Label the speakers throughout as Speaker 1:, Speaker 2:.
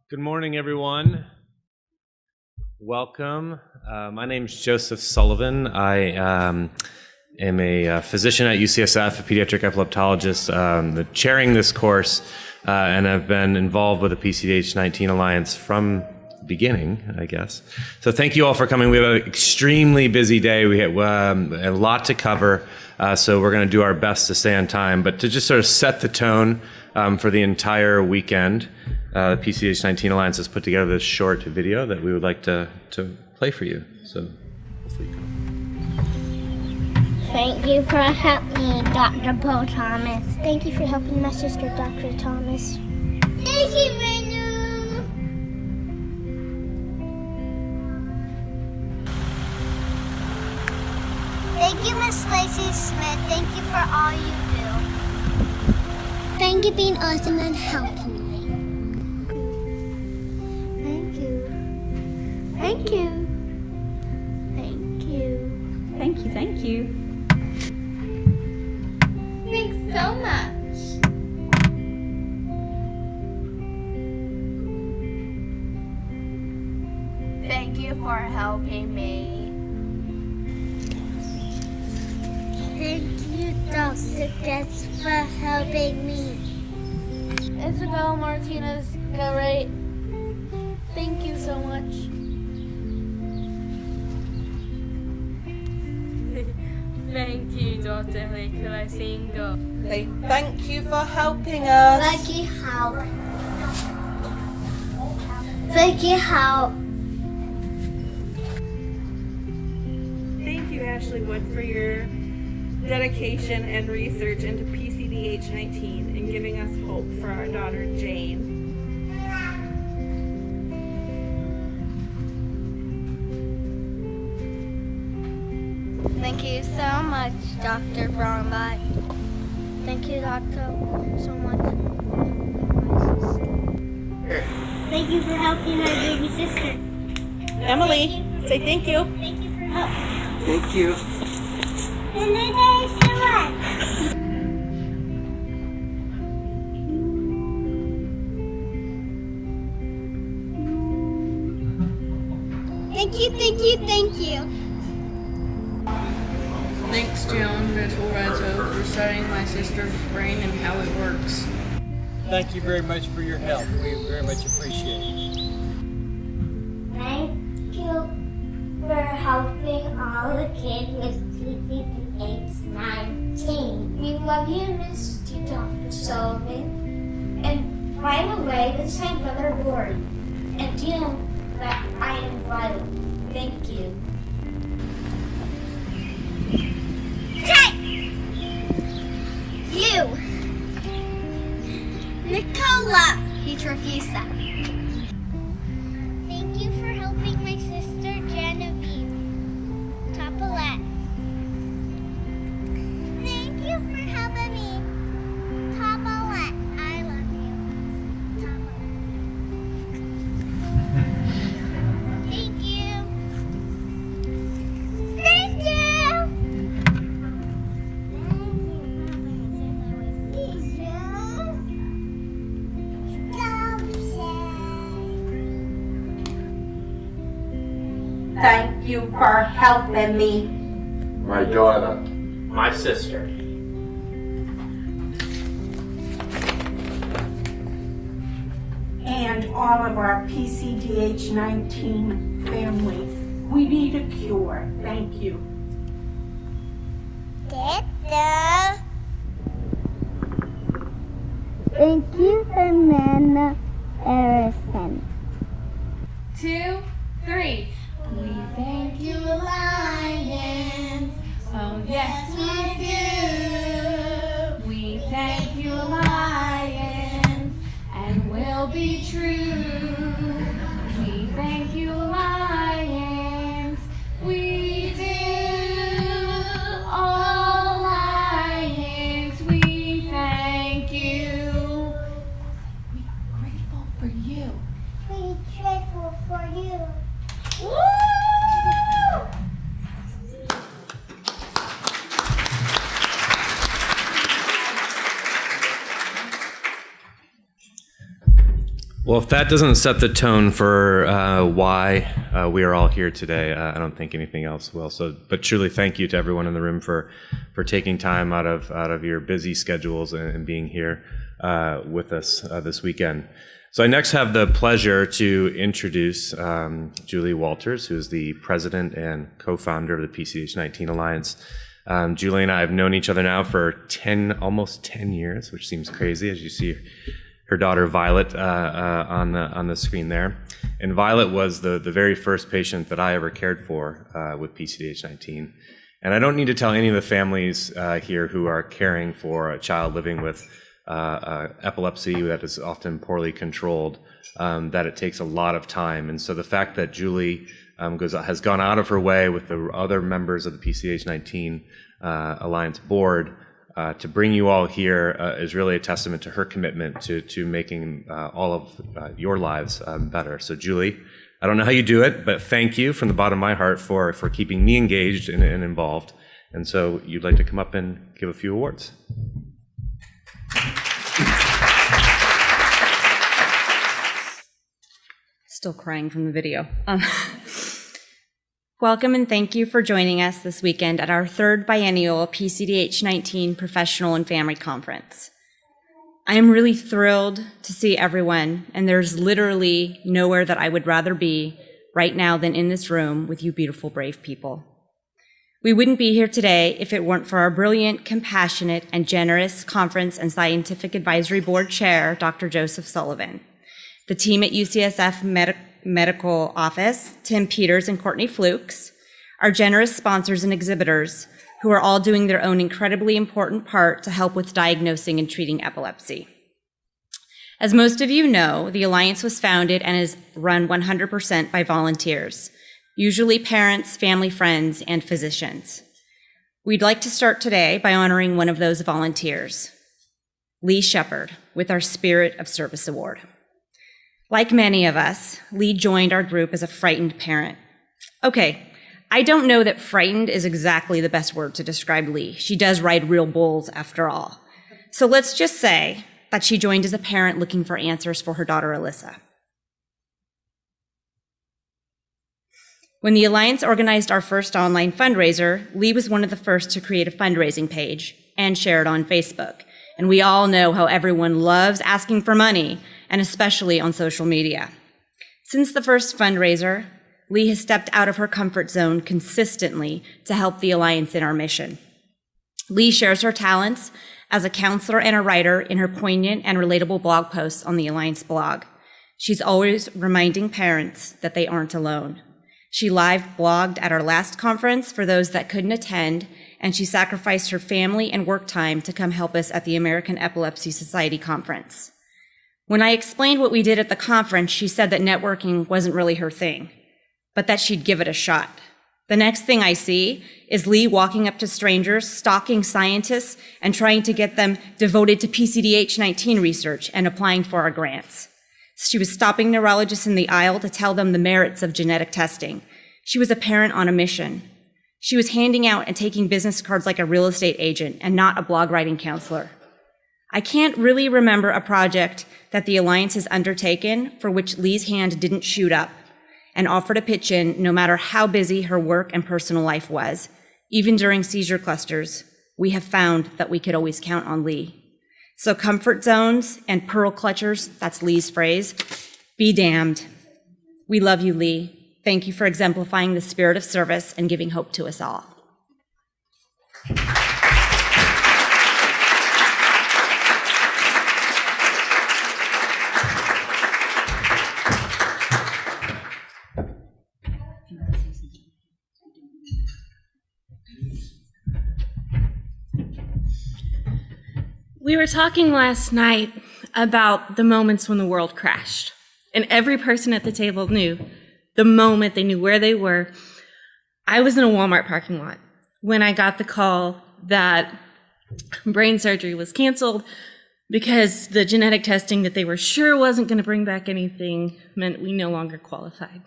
Speaker 1: Good morning, everyone. Welcome. My name is Joseph Sullivan. I am a physician at UCSF, a pediatric epileptologist, chairing this course, and I've been involved with the PCDH19 Alliance from the beginning, I guess. So thank you all for coming. We have an extremely busy day. We have a lot to cover, so we're going to do our best to stay on time. But to just sort of set the tone for the entire weekend, the PCDH19 Alliance has put together this short video that we would like to play for you. So hopefully you can.
Speaker 2: Thank you for helping me, Dr. Paul Thomas. Thank you for helping my sister, Dr. Thomas. Thank you, Manu. Thank you, Miss Lacey Smith. Thank you for all you do. Thank you for being awesome and helping me. Thank you. Thank you. Thank you.
Speaker 3: Thank you, thank you.
Speaker 2: Thanks so much. Thank you for helping me. Thank you, Dr. Guest, for helping me. Isabel Martinez, go right. Thank you so much.
Speaker 3: Thank you, Dr. Nikolasingo.
Speaker 4: Thank you for helping us.
Speaker 2: Thank you, help. Thank you, help.
Speaker 4: Thank you, Ashley Wood, for your dedication and research into PCDH19 and giving us hope for our daughter Jane.
Speaker 2: Thank you so much, Dr. Brownback. Thank you, Doctor, so much. Thank you for helping my baby sister.
Speaker 4: Emily, say thank you.
Speaker 2: Thank you for help.
Speaker 5: Thank you.
Speaker 2: And then there's so much. Thank you, thank you, thank you.
Speaker 6: Thanks, John Reto, for studying my sister's brain and how it works.
Speaker 5: Thank you very much for your help. We very much appreciate it.
Speaker 2: Thank you for helping all the kids with PCDH19. We love you, Mr. Dr. Sullivan. And by the way, this is my brother Rory. And you know that I am vital. Thank you. You! Nicola! Petrofusa. Thank you for helping my sister Genevieve. Topolette. Thank you for helping me. Topolette. I love you. Topolette. Thank you. Thank you!
Speaker 4: Thank you for helping me.
Speaker 7: My daughter.
Speaker 8: My sister.
Speaker 4: And all of our PCDH19 family. We need a cure. Thank you.
Speaker 2: Dada. Thank you, Amanda Harrison.
Speaker 3: 2, 3. We thank you, Alliance. Oh, yes, we do. We thank you, Alliance, and we'll be true. We thank you, Alliance. We do. Alliance, we thank you. We're grateful for you.
Speaker 2: We're grateful for you.
Speaker 1: Well, if that doesn't set the tone for why we are all here today, I don't think anything else will. So, but truly, thank you to everyone in the room for taking time out of your busy schedules and being here with us this weekend. So I next have the pleasure to introduce Julie Walters, who is the president and co-founder of the PCDH19 Alliance. Julie and I have known each other now for almost 10 years, which seems crazy, as you see her daughter Violet on the screen there. And Violet was the very first patient that I ever cared for with PCDH19. And I don't need to tell any of the families here who are caring for a child living with epilepsy that is often poorly controlled, that it takes a lot of time. And so the fact that Julie has gone out of her way with the other members of the PCDH19 Alliance board to bring you all here is really a testament to her commitment to making all of your lives better. So Julie, I don't know how you do it, but thank you from the bottom of my heart for keeping me engaged and involved. And so you'd like to come up and give a few awards.
Speaker 8: Still crying from the video. Welcome and thank you for joining us this weekend at our third biennial PCDH19 Professional and Family Conference. I am really thrilled to see everyone, and there's literally nowhere that I would rather be right now than in this room with you beautiful, brave people. We wouldn't be here today if it weren't for our brilliant, compassionate, and generous Conference and Scientific Advisory Board Chair, Dr. Joseph Sullivan, the team at UCSF Medical Office, Tim Peters and Courtney Flukes, our generous sponsors and exhibitors, who are all doing their own incredibly important part to help with diagnosing and treating epilepsy. As most of you know, the Alliance was founded and is run 100% by volunteers, usually parents, family friends, and physicians. We'd like to start today by honoring one of those volunteers, Lee Shepard, with our Spirit of Service Award. Like many of us, Lee joined our group as a frightened parent. Okay, I don't know that frightened is exactly the best word to describe Lee. She does ride real bulls after all. So let's just say that she joined as a parent looking for answers for her daughter Alyssa. When the Alliance organized our first online fundraiser, Lee was one of the first to create a fundraising page and share it on Facebook. And we all know how everyone loves asking for money, and especially on social media. Since the first fundraiser, Lee has stepped out of her comfort zone consistently to help the Alliance in our mission. Lee shares her talents as a counselor and a writer in her poignant and relatable blog posts on the Alliance blog. She's always reminding parents that they aren't alone. She live blogged at our last conference for those that couldn't attend, and she sacrificed her family and work time to come help us at the American Epilepsy Society conference. When I explained what we did at the conference, she said that networking wasn't really her thing, but that she'd give it a shot. The next thing I see is Lee walking up to strangers, stalking scientists, and trying to get them devoted to PCDH19 research and applying for our grants. She was stopping neurologists in the aisle to tell them the merits of genetic testing. She was a parent on a mission. She was handing out and taking business cards like a real estate agent and not a blog writing counselor. I can't really remember a project that the Alliance has undertaken for which Lee's hand didn't shoot up and offer to pitch in no matter how busy her work and personal life was. Even during seizure clusters, we have found that we could always count on Lee. So comfort zones and pearl clutchers, that's Lee's phrase, be damned. We love you, Lee. Thank you for exemplifying the spirit of service and giving hope to us all.
Speaker 3: We were talking last night about the moments when the world crashed, and every person at the table knew the moment, they knew where they were. I was in a Walmart parking lot when I got the call that brain surgery was canceled because the genetic testing that they were sure wasn't going to bring back anything meant we no longer qualified.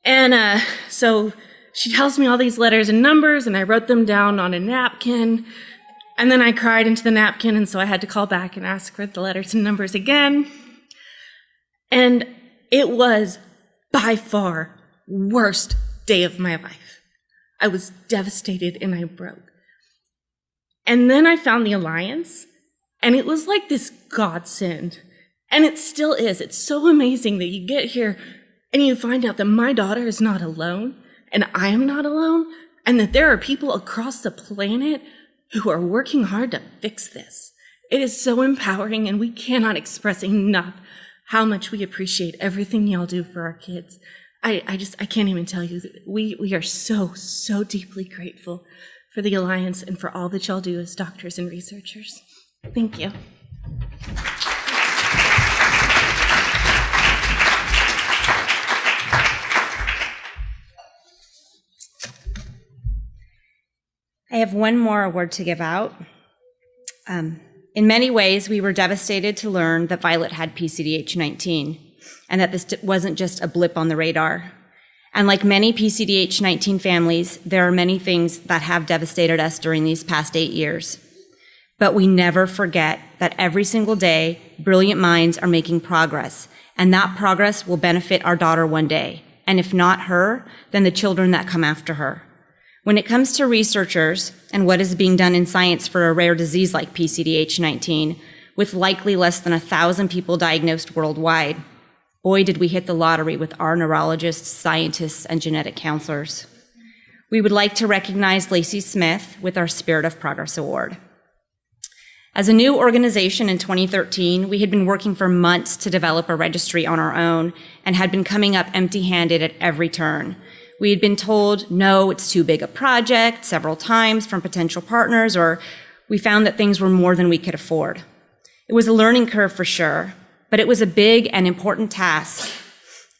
Speaker 3: And so she tells me all these letters and numbers, and I wrote them down on a napkin. And then I cried into the napkin, and so I had to call back and ask for the letters and numbers again. And it was by far worst day of my life. I was devastated and I broke. And then I found the Alliance, and it was like this godsend. And it still is. It's so amazing that you get here and you find out that my daughter is not alone, and I am not alone, and that there are people across the planet who are working hard to fix this. It is so empowering, and we cannot express enough how much we appreciate everything y'all do for our kids. I can't even tell you. We are so, so deeply grateful for the Alliance and for all that y'all do as doctors and researchers. Thank you.
Speaker 8: I have one more award to give out. In many ways, we were devastated to learn that Violet had PCDH19 and that this wasn't just a blip on the radar. And like many PCDH19 families, there are many things that have devastated us during these past 8 years. But we never forget that every single day, brilliant minds are making progress, and that progress will benefit our daughter one day. And if not her, then the children that come after her. When it comes to researchers and what is being done in science for a rare disease like PCDH19, with likely less than 1,000 people diagnosed worldwide, boy, did we hit the lottery with our neurologists, scientists, and genetic counselors. We would like to recognize Lacey Smith with our Spirit of Progress Award. As a new organization in 2013, we had been working for months to develop a registry on our own and had been coming up empty-handed at every turn. We had been told, no, it's too big a project several times from potential partners, or we found that things were more than we could afford. It was a learning curve for sure, but it was a big and important task,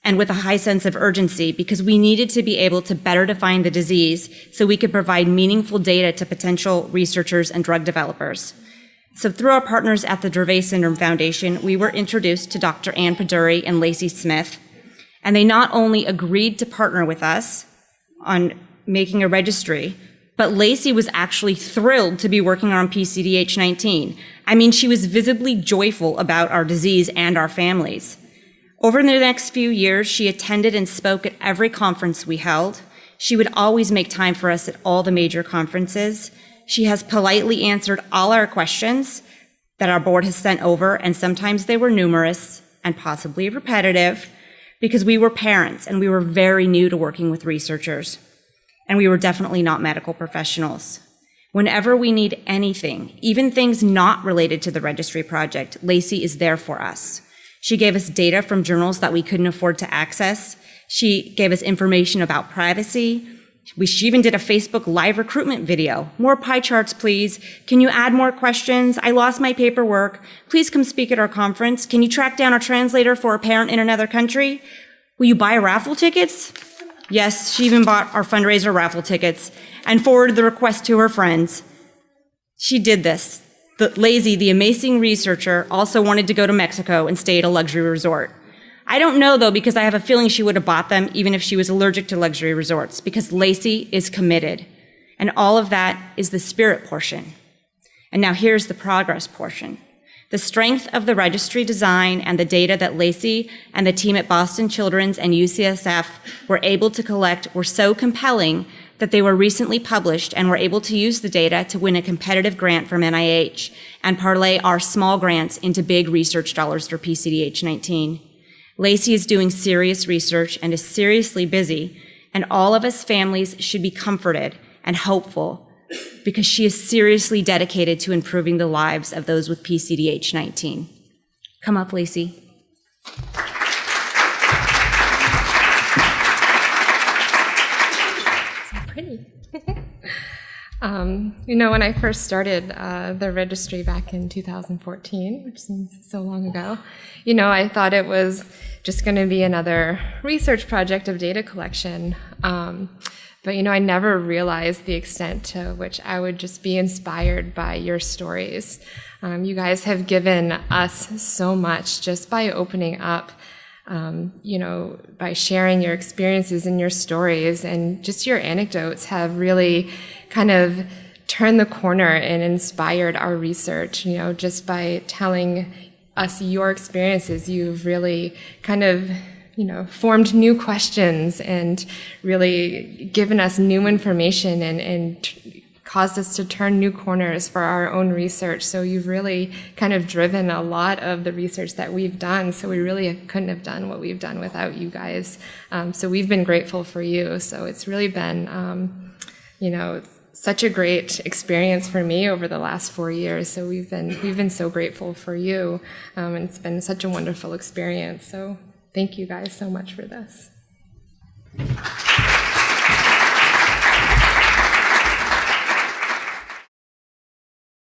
Speaker 8: and with a high sense of urgency, because we needed to be able to better define the disease so we could provide meaningful data to potential researchers and drug developers. So through our partners at the Dravet Syndrome Foundation, we were introduced to Dr. Ann Paduri and Lacey Smith, and they not only agreed to partner with us on making a registry, but Lacey was actually thrilled to be working on PCDH19. I mean, she was visibly joyful about our disease and our families. Over the next few years, she attended and spoke at every conference we held. She would always make time for us at all the major conferences. She has politely answered all our questions that our board has sent over, and sometimes they were numerous and possibly repetitive, because we were parents and we were very new to working with researchers, and we were definitely not medical professionals. Whenever we need anything, even things not related to the registry project, Lacey is there for us. She gave us data from journals that we couldn't afford to access. She gave us information about privacy. She even did a Facebook Live recruitment video. More pie charts, please. Can you add more questions? I lost my paperwork. Please come speak at our conference. Can you track down a translator for a parent in another country? Will you buy raffle tickets? Yes, she even bought our fundraiser raffle tickets and forwarded the request to her friends. She did this. Lacey, the amazing researcher, also wanted to go to Mexico and stay at a luxury resort. I don't know, though, because I have a feeling she would have bought them even if she was allergic to luxury resorts, because Lacey is committed. And all of that is the spirit portion. And now here's the progress portion. The strength of the registry design and the data that Lacey and the team at Boston Children's and UCSF were able to collect were so compelling that they were recently published and were able to use the data to win a competitive grant from NIH and parlay our small grants into big research dollars for PCDH19. Lacey is doing serious research and is seriously busy, and all of us families should be comforted and hopeful because she is seriously dedicated to improving the lives of those with PCDH19. Come up, Lacey.
Speaker 9: So pretty. When I first started the registry back in 2014, which seems so long ago, I thought it was just going to be another research project of data collection. But I never realized the extent to which I would just be inspired by your stories. You guys have given us so much just by opening up, by sharing your experiences and your stories, and just your anecdotes have really kind of turned the corner and inspired our research, just by telling us your experiences. You've really kind of, formed new questions and really given us new information and caused us to turn new corners for our own research. So you've really kind of driven a lot of the research that we've done. So we really couldn't have done what we've done without you guys. So we've been grateful for you. So it's really been, such a great experience for me over the last 4 years. So we've been so grateful for you. And it's been such a wonderful experience. So thank you guys so much for this.